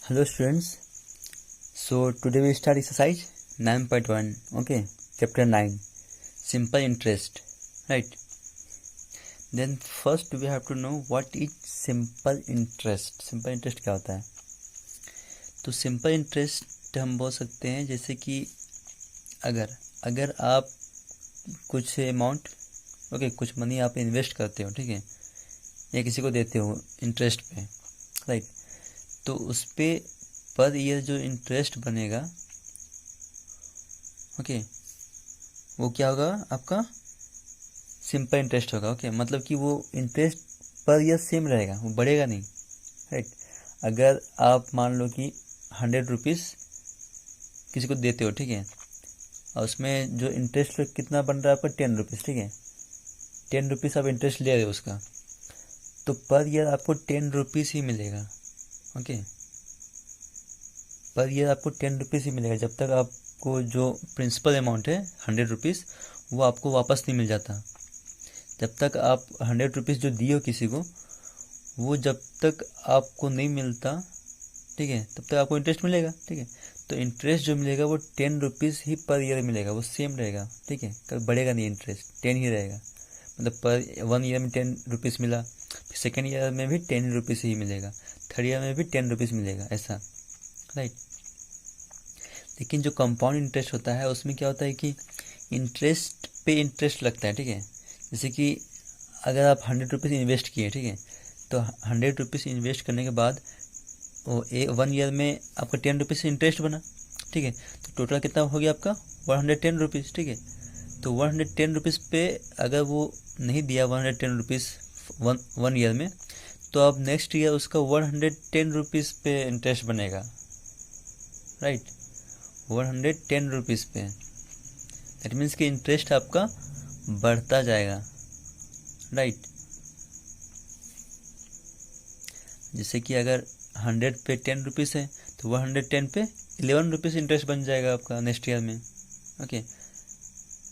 Hello students. So today we start exercise 9.1. Okay, chapter 9, simple interest. Right. Then first we have to know what is simple interest. Simple interest क्या होता है? तो simple interest हम बोल सकते हैं जैसे कि अगर आप कुछ अमाउंट कुछ मनी आप इन्वेस्ट करते हो, ठीक है, या किसी को देते हो इंटरेस्ट पे, राइट, तो उस पर पर ईयर जो इंटरेस्ट बनेगा, ओके, वो क्या होगा? आपका सिंपल इंटरेस्ट होगा। ओके, मतलब कि वो इंटरेस्ट पर ईयर सेम रहेगा, वो बढ़ेगा नहीं, राइट। अगर आप मान लो कि 100 रुपीज़ किसी को देते हो, ठीक है, और उसमें जो इंटरेस्ट कितना बन रहा है आपका 10 रुपीज़, ठीक है, 10 रुपीज़ आप इंटरेस्ट ले रहे हो उसका, तो पर ईयर आपको 10 रुपीज़ ही मिलेगा। ओके, पर ईयर आपको 10 रुपीज़ ही मिलेगा जब तक आपको जो प्रिंसिपल अमाउंट है 100 रुपीज़ वो आपको वापस नहीं मिल जाता। जब तक आप 100 रुपीज़ जो दिए हो किसी को, वो जब तक आपको नहीं मिलता, ठीक है, तब तक आपको इंटरेस्ट मिलेगा, ठीक है। तो इंटरेस्ट जो मिलेगा वो 10 रुपीज़ ही पर ईयर मिलेगा, वो सेम रहेगा, ठीक है, कभी बढ़ेगा नहीं, इंटरेस्ट 10 ही रहेगा। मतलब पर 1 ईयर में 10 रुपीज़ मिला, फिर सेकेंड ईयर में भी 10 रुपीज़ ही मिलेगा, थर्ड ईयर में भी 10 रुपीज़ मिलेगा, ऐसा, राइट। लेकिन जो कंपाउंड इंटरेस्ट होता है उसमें क्या होता है कि इंटरेस्ट पे इंटरेस्ट लगता है, ठीक है। जैसे कि अगर आप 100 रुपीज़ इन्वेस्ट किए, ठीक है, तो 100 रुपीज़ इन्वेस्ट करने के बाद वो 1 ईयर में आपका 10 रुपीज़ इंटरेस्ट बना, ठीक है, तो टोटल कितना हो गया आपका 110 रुपीज़, ठीक है। तो 110 रुपीज़ पे अगर वो नहीं दिया 110 रुपीज़ 1 ईयर में, तो अब नेक्स्ट ईयर उसका 110 रुपीज़ पे इंटरेस्ट बनेगा, राइट, 110 रुपीज़ पे। दैट मीन्स कि इंटरेस्ट आपका बढ़ता जाएगा, राइट। जैसे कि अगर 100 पे 10 रुपीज़ है तो 110 पे 11 रुपीज़ इंटरेस्ट बन जाएगा आपका नेक्स्ट ईयर में, ओके,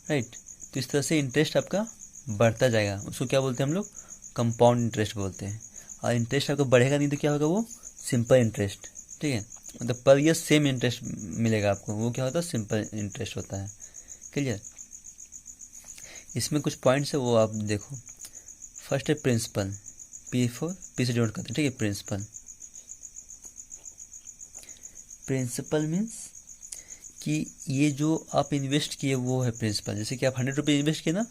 राइट। तो इस तरह से इंटरेस्ट आपका बढ़ता जाएगा, उसको क्या बोलते हैं हम लोग? कंपाउंड इंटरेस्ट बोलते हैं। और इंटरेस्ट आपको बढ़ेगा नहीं तो क्या होगा? वो सिंपल इंटरेस्ट, ठीक है, मतलब पर ईयर सेम इंटरेस्ट मिलेगा आपको, वो क्या होता है? सिंपल इंटरेस्ट होता है। क्लियर? इसमें कुछ पॉइंट्स है, वो आप देखो। फर्स्ट है प्रिंसिपल, पी से डिनोट करते हैं, ठीक है, प्रिंसिपल। प्रिंसिपल मीन्स कि ये जो आप इन्वेस्ट किए वो है प्रिंसिपल। जैसे कि आप 100 रुपीज़ इन्वेस्ट किए ना,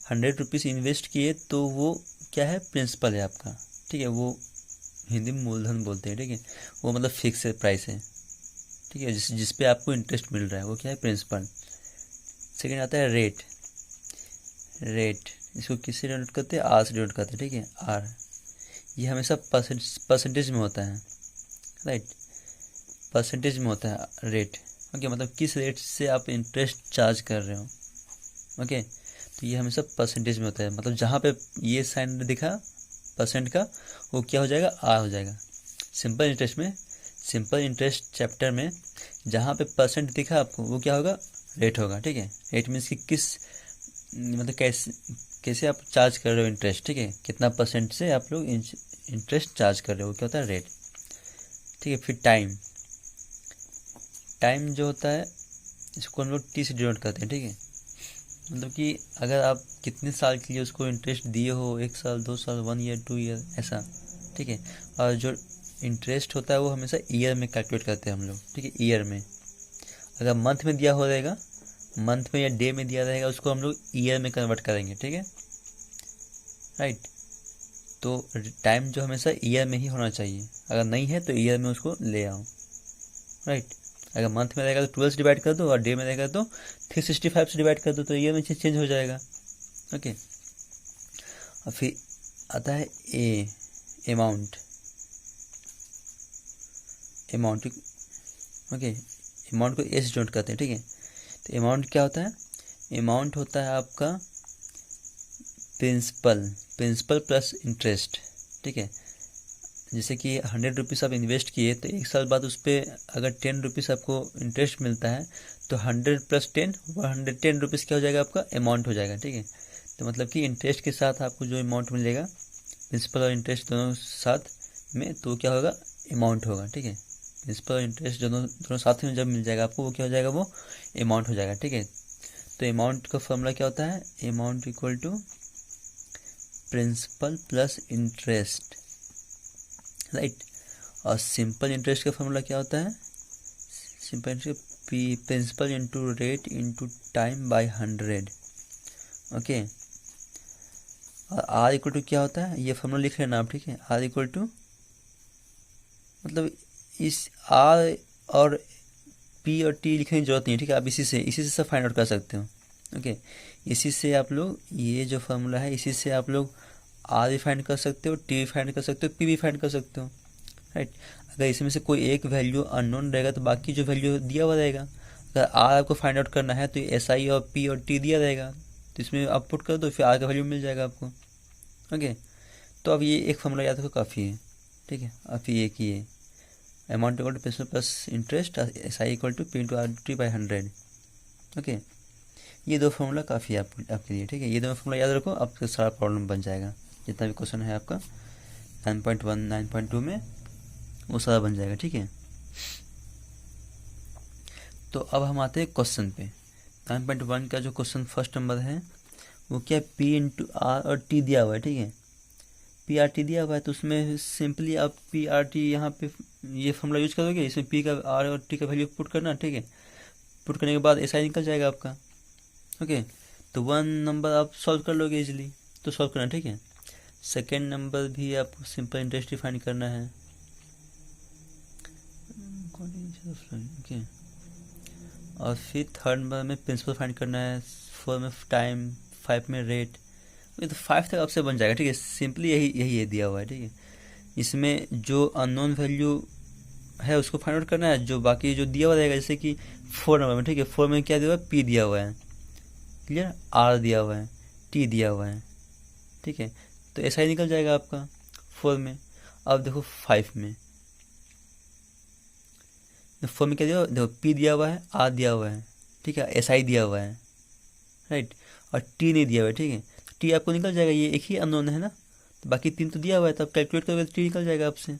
100 रुपीज़ इन्वेस्ट किए तो वो क्या है? प्रिंसिपल है आपका, ठीक है, वो हिंदी में मूलधन बोलते हैं, ठीक है, वो मतलब फिक्स प्राइस है, ठीक है, जिस पे आपको इंटरेस्ट मिल रहा है वो क्या है? प्रिंसिपल। सेकेंड आता है रेट। रेट इसको किससे डिनोट करते हैं? आर से डिनोट करते हैं, ठीक है, आर। ये हमेशा परसेंटेज में होता है, राइट, परसेंटेज में होता है रेट। ओके, मतलब किस रेट से आप इंटरेस्ट चार्ज कर रहे हो, ओके, तो ये हमेशा परसेंटेज में होता है। मतलब जहाँ पे ये साइन दिखा परसेंट का, वो क्या हो जाएगा? आर हो जाएगा। सिंपल इंटरेस्ट में, सिंपल इंटरेस्ट चैप्टर में जहाँ पे परसेंट दिखा आपको, वो क्या होगा? रेट होगा, ठीक है। रेट मीन्स कि किस, मतलब कैसे आप चार्ज कर रहे हो इंटरेस्ट, ठीक है, कितना परसेंट से आप लोग इंटरेस्ट चार्ज कर रहे हो, क्या होता है? रेट, ठीक है। फिर टाइम। टाइम जो होता है इसको हम लोग टी से डिनोट करते हैं, ठीक है, मतलब कि अगर आप कितने साल के लिए उसको इंटरेस्ट दिए हो, 1 साल, 2 साल, 1 ईयर, 2 ईयर, ऐसा, ठीक है। और जो इंटरेस्ट होता है वो हमेशा ईयर में कैलकुलेट करते हैं हम लोग, ठीक है, ईयर में। अगर मंथ में दिया हो रहेगा, मंथ में या डे में दिया रहेगा, उसको हम लोग ईयर में कन्वर्ट करेंगे, ठीक है, राइट। तो टाइम जो हमेशा ईयर में ही होना चाहिए, अगर नहीं है तो ईयर में उसको ले आओ, राइट। अगर मंथ में रहेगा तो 12 से डिवाइड कर दो, और डे में रहेगा तो 365 से डिवाइड कर दो, तो ईयर में चेंज हो जाएगा, ओके। और फिर आता है ए, अमाउंट। अमाउंट, ओके, अमाउंट को ए से डिनोट करते हैं, ठीक है। तो अमाउंट क्या होता है? अमाउंट होता है आपका प्रिंसिपल प्लस इंटरेस्ट, ठीक है। जैसे कि 100 रुपीज़ आप इन्वेस्ट किए, तो 1 साल बाद उस पर अगर 10 रुपीज़ आपको इंटरेस्ट मिलता है, तो 100 + 10 110 रुपीज़ क्या हो जाएगा? आपका अमाउंट हो जाएगा, ठीक है। तो मतलब कि इंटरेस्ट के साथ आपको जो अमाउंट मिलेगा, प्रिंसिपल और इंटरेस्ट दोनों साथ में, तो क्या होगा? अमाउंट होगा, ठीक है। प्रिंसिपल और इंटरेस्ट दोनों दोनों साथ में जब मिल जाएगा आपको, वो क्या हो जाएगा, वो अमाउंट हो जाएगा। ठीक है, तो अमाउंट का फॉर्मूला क्या होता है, amount equal to principal plus interest, right. और सिंपल इंटरेस्ट का फॉर्मूला क्या होता है, simple interest principal into rate into time by 100। Okay, और आर इक्वल टू क्या होता है, ये फॉर्मूला लिख लेना आप। ठीक है, आर इक्वल टू मतलब इस आर और पी और टी लिखने की जरूरत नहीं है। ठीक है, आप इसी से सब फाइंड आउट कर सकते हो। ओके, इसी से आप लोग ये जो फॉर्मूला है, इसी से आप लोग आर भी फाइंड कर सकते हो, टी भी फाइंड कर सकते हो, पी भी फाइंड कर सकते हो, राइट। अगर इसमें से कोई एक वैल्यू अननोन रहेगा तो बाकी जो वैल्यू दिया हुआ रहेगा। अगर आर आपको फाइंड आउट करना है तो एस आई और पी और टी दिया रहेगा, तो इसमें आप पुट कर दो, फिर आर का वैल्यू मिल जाएगा आपको। ओके, तो अब ये एक फॉर्मूला याद रखो, काफ़ी है। ठीक है, अब ये एक ही है, amount equal to principal plus interest, S I equal to P into R T by 100। Okay, ये दो फॉर्मूला काफ़ी है आपके लिए। ठीक है, ये दो फॉर्मूला याद रखो, आपका सारा प्रॉब्लम बन जाएगा। जितना भी क्वेश्चन है आपका 9.1 9.2 में, वो सारा बन जाएगा। ठीक है, तो अब हम आते हैं क्वेश्चन पे। 9.1 का जो क्वेश्चन फर्स्ट नंबर है वो क्या है, पी इंटू आर और टी दिया हुआ है। ठीक है, पी आर टी दिया हुआ है, तो उसमें सिंपली आप पी आर टी यहाँ पे ये फॉर्मूला यूज करोगे, इसमें पी का आर और टी का वैल्यू पुट करना। ठीक है, पुट करने के बाद एस आई निकल जाएगा आपका। ओके, तो 1 नंबर आप सॉल्व कर लोगे इजीली, तो सॉल्व करना। ठीक है, सेकेंड नंबर भी आपको सिंपल इंटरेस्ट फाइंड करना है। ओके, और फिर थर्ड नंबर में प्रिंसिपल फाइंड करना है, 4 में टाइम, 5 में रेट। ये तो 5 तक आपसे बन जाएगा। ठीक है, सिंपली यही है दिया हुआ है। ठीक है, इसमें जो अननोन वैल्यू है उसको फाइंड आउट करना है, जो बाकी जो दिया हुआ रहेगा, जैसे कि 4 नंबर में। ठीक है, 4 में क्या दिया हुआ है, पी दिया हुआ है, क्लियर, आर दिया हुआ है, टी दिया हुआ है। ठीक है, तो ऐसा ही निकल जाएगा आपका 4 में। अब देखो 5 में, 4 में क्या दिया हुआ है, देखो पी दिया हुआ है, आर दिया हुआ है, ठीक है, एस आई दिया हुआ है, राइट, और टी नहीं दिया हुआ है। ठीक है, टी आपको निकल जाएगा, ये एक ही अननोन है ना, तो बाकी 3 तो दिया हुआ है, तो आप कैलकुलेट करोगे तो टी निकल जाएगा आपसे।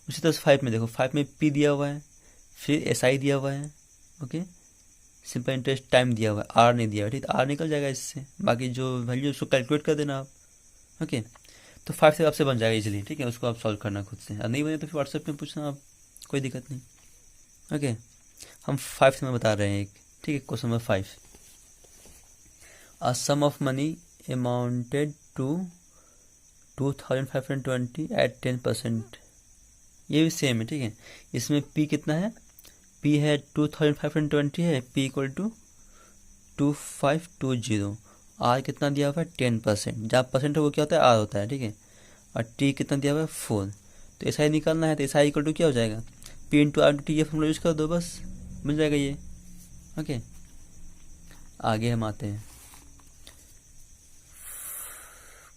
उसी तरह से 5 में देखो, 5 में पी दिया हुआ है, फिर एस आई दिया हुआ है, ओके, सिंपल इंटरेस्ट टाइम दिया हुआ है, आर नहीं दिया हुआ, ठीक है, आर निकल जाएगा इससे, बाकी जो वैल्यू उसको कैलकुलेट कर देना आप। ओके, तो 5 से आपसे बन जाएगा इजीली। ठीक है, उसको आप सॉल्व करना खुद से, और नहीं बने तो फिर व्हाट्सएप में पूछना आप, कोई दिक्कत नहीं। ओके, हम 5 में बता रहे हैं एक। ठीक है, question number 5, a sum of money amounted to 2520 at 10%। ये भी सेम है। ठीक है, इसमें पी कितना है, पी है 2520 है, पी इक्वल टू 2520। आर कितना दिया हुआ है, 10%, जहाँ परसेंट है वो क्या होता है, आर होता है। ठीक है, और टी कितना दिया हुआ है, 4। तो ऐसा ही निकालना है, तो ऐसा इक्वल टू क्या हो जाएगा, पी इंटू आर टी, ये फॉर्मूला यूज कर दो, बस मिल जाएगा ये। ओके, आगे हम आते हैं,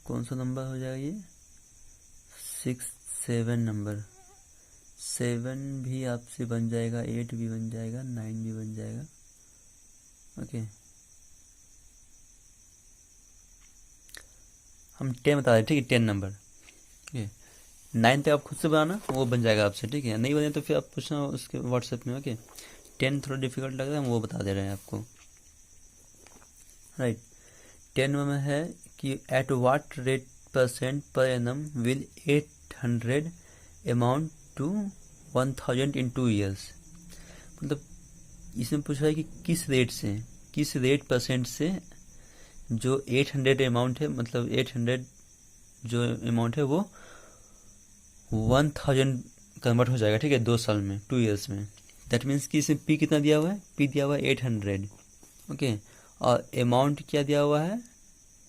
कौन सा नंबर हो जाएगा ये, 7 नंबर। 7 भी आपसे बन जाएगा, 8 भी बन जाएगा, 9 भी बन जाएगा। ओके, हम 10 बता रहे हैं। ठीक है, 10 नंबर। ओके, 9 तक आप खुद से बनाना, वो बन जाएगा आपसे। ठीक है, नहीं बने तो फिर आप पूछना उसके व्हाट्सएप में। ओके, 10 थोड़ा डिफिकल्ट लग रहा है, हम वो बता दे रहे हैं आपको, राइट। 10 में है कि at what rate % per annum will 800 amount to 1000 in 2 years. मतलब इसमें पूछा है कि किस रेट से, किस रेट % से जो 800 अमाउंट है, मतलब 800 जो अमाउंट है वो 1000 कन्वर्ट हो जाएगा। ठीक है, 2 साल में, 2 ईयर्स में। दैट मीन्स कि इसमें पी कितना दिया हुआ है, पी दिया हुआ है 800। ओके, और अमाउंट क्या दिया हुआ है,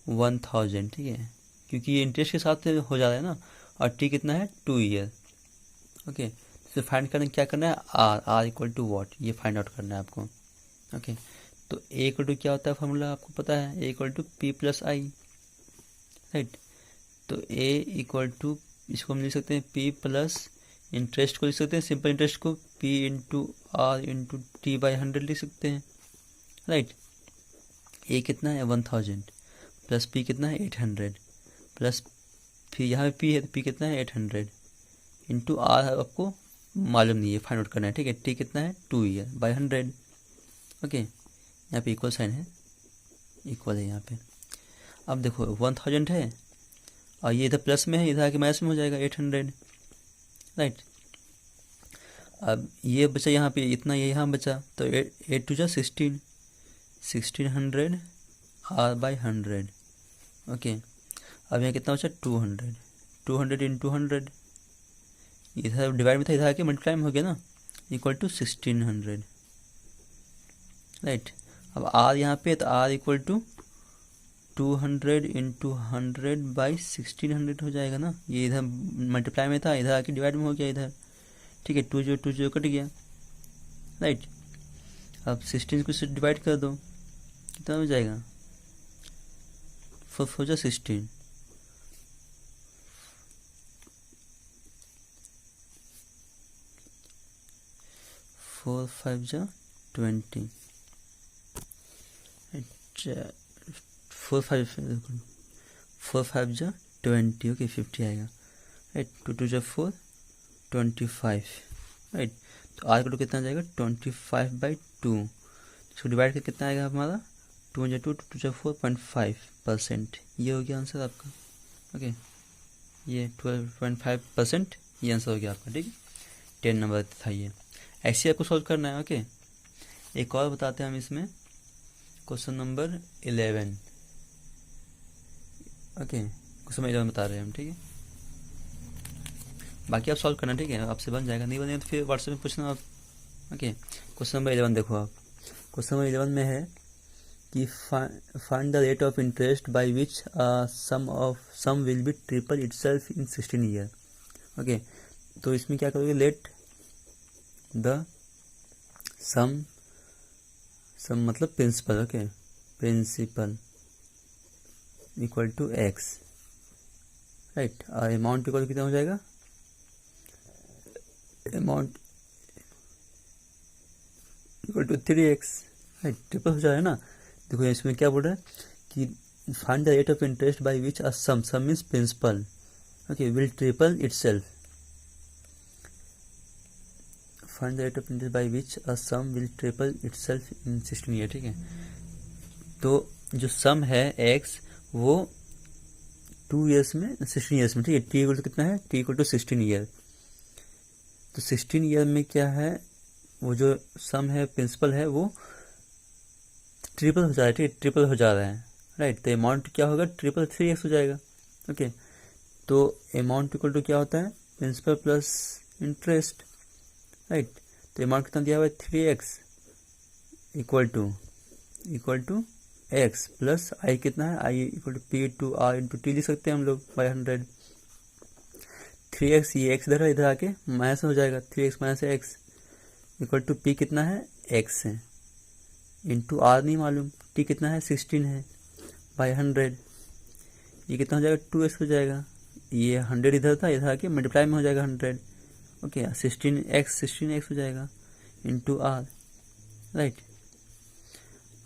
1000। ठीक है, क्योंकि ये इंटरेस्ट के साथ हो जा रहा है ना, और टी कितना है, 2 ईयर। ओके, तो फाइंड करना, क्या करना है, आर इक्वल टू वॉट, ये फाइंड आउट करना है आपको। ओके, तो ए इक्वल टू क्या होता है फॉर्मूला आपको पता है, A equal to P plus I, right. तो ए इक्वल टू, इसको हम लिख सकते हैं पी प्लस इंटरेस्ट को लिख सकते हैं, सिंपल इंटरेस्ट को P into R into T by 100 लिख सकते हैं, राइट। ए कितना है 1000 प्लस पी कितना है 800 प्लस फिर यहाँ पे पी है, तो पी कितना है 800 इंटू आर है आपको मालूम नहीं है, फाइंड आउट करना है, ठीक है। टी कितना है 2 ईयर बाय 100, ओके। यहाँ पे इक्वल साइन है, इक्वल है यहाँ पे। अब देखो 1000 है और ये इधर प्लस में है, इधर आके माइनस में हो जाएगा 800, राइट। अब ये बचा यहाँ पे इतना, ये यहाँ बचा, तो 8 टू जा 16, 1600 आर बाई 100, ओके। अब यहाँ कितना बचा 200, 200 इन 200, इधर डिवाइड में था, इधर आके मल्टीप्लाई में हो गया ना, इक्वल टू 1600, राइट। अब आर यहाँ पे, तो R equal to 200 into 100 by 1600 हो जाएगा ना। ये इधर मल्टीप्लाई में था, इधर आके डिवाइड में हो गया इधर, ठीक है। 2 0 कट गया, राइट। अब 16 को डिवाइड कर दो, कितना हो जाएगा 4 4 जा 16, 4 5 जा 20, 4 5 जा 20, ओके 50 आएगा, राइट। 2 2 जा 4, 25, राइट। तो आर का टू कितना जाएगा 25/2, इसको डिवाइड करके कितना आएगा हमारा 2 जा 2 2 जा 4.5%, ये हो गया आंसर आपका, ओके। ये 12.5%, ये आंसर हो गया आपका, ठीक है। 10 नंबर था ये, ऐसे आपको सॉल्व करना है, ओके। एक और बताते हैं हम इसमें, question number 11, okay. Question number 11 बता रहे हैं हम, ठीक है। बाकी आप सॉल्व करना, ठीक है, आपसे बन जाएगा, नहीं बनेगा तो फिर व्हाट्सएप में पूछना आप, ओके। क्वेश्चन नंबर 11 देखो आप, क्वेश्चन नंबर 11 में है कि find the rate of interest by which sum will be triple itself in 16 year, okay. तो इसमें क्या करोगे, लेट द सम मतलब principal, okay, principal equal to X, right. और अमाउंट इक्वल कितना हो जाएगा, amount equal to 3x, right. Triple हो जाएगा ना। देखो इसमें क्या बोल रहा है कि find the rate of interest by which a sum means principal, okay, will triple itself, find the rate of interest by which a sum will triple itself in 16 year, ठीक है। तो जो सम है x वो 2 ईयर्स में 16 years में, ठीक है। टी इक्वल टू कितना है, टी इक्वल टू 16 ईयर, तो 16 ईयर में क्या है, वो जो सम है प्रिंसिपल है वो ट्रिपल हो जा रहा है, ठीक है, ट्रिपल हो जा रहा है, राइट। तो अमाउंट क्या होगा, ट्रिपल 3x हो जाएगा, ओके। तो अमाउंट इक्वल टू क्या होता है, प्रिंसिपल प्लस इंटरेस्ट, राइट। तो अमाउंट कितना दिया हुआ है 3x equal to x plus I कितना है, I equal to P to R into T लिख सकते हैं हम लोग बाई 100। 3x, ये x इधर आके माइनस हो जाएगा, 3x minus x equal to P कितना है x है, इंटू आर नहीं मालूम, टी कितना है 16 है बाई 100, ये कितना हो जाएगा 2x हो जाएगा, ये 100 इधर था, इधर आके मल्टीप्लाई में हो जाएगा 100, ओके। 16x हो जाएगा इंटू आर, राइट।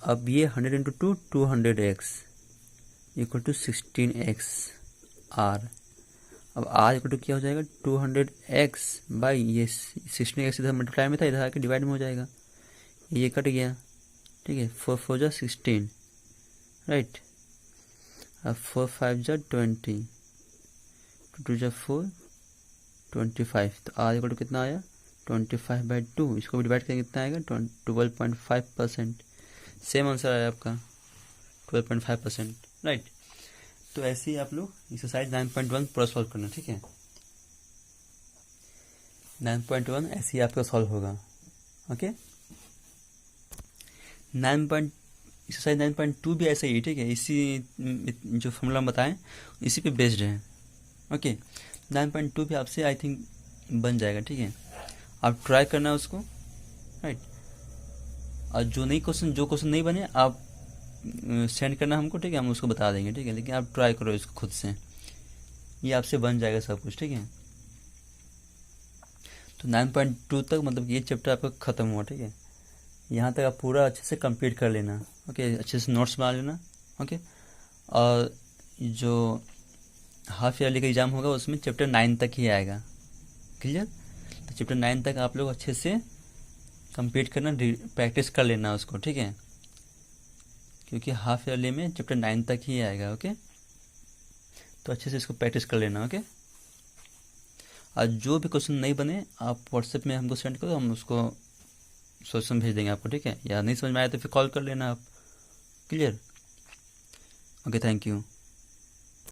अब ये 100 into 2 200x equal to 16x R. अब आर इक्वल टू क्या हो जाएगा 200x बाई ये 16x इधर मल्टीप्लाई में था, इधर आके डिवाइड में हो जाएगा, ये कट गया, ठीक है। 4 4 जा 16, राइट। अब 4 5 जा 20, 2 2 जा 4 25, तो आर इक्वल टू कितना आया 25/2, इसको भी डिवाइड करेंगे कितना आएगा 12.5%, सेम आंसर आया आपका 12.5%, राइट। तो ऐसे ही आप लोग एक्सरसाइज 9.1 पूरा सॉल्व करना, ठीक है। 9.1 ऐसे ही आपका सॉल्व होगा, ओके। एक्सरसाइज 9.2 भी ऐसे ही, ठीक है, इसी जो फॉर्मूला हम बताएं इसी पे बेस्ड है, ओके। 9.2 भी आपसे आई थिंक बन जाएगा, ठीक है। आप ट्राई करना है उसको, राइट। और जो क्वेश्चन नहीं बने आप सेंड करना हमको, ठीक है, हम उसको बता देंगे, ठीक है। लेकिन आप ट्राई करो इसको खुद से, ये आपसे बन जाएगा सब कुछ, ठीक है। तो 9.2 तक मतलब ये चैप्टर आपका ख़त्म हुआ, ठीक है। यहाँ तक आप पूरा अच्छे से कंप्लीट कर लेना, ओके। अच्छे से नोट्स बना लेना, ओके। और जो हाफ ईयरली का एग्ज़ाम होगा उसमें चैप्टर 9 तक ही आएगा, क्लियर। तो चैप्टर 9 तक आप लोग अच्छे से कंप्लीट करना, प्रैक्टिस कर लेना उसको, ठीक है, क्योंकि हाफ ईयरली में चैप्टर 9 तक ही आएगा। ओके, तो अच्छे से इसको प्रैक्टिस कर लेना। ओके, आज जो भी क्वेश्चन नहीं बने आप व्हाट्सएप में हमको सेंड करो, हम उसको सोल्यूशन भेज देंगे आपको, ठीक है। या नहीं समझ में आया तो फिर कॉल कर लेना आप। क्लियर? Okay, thank you.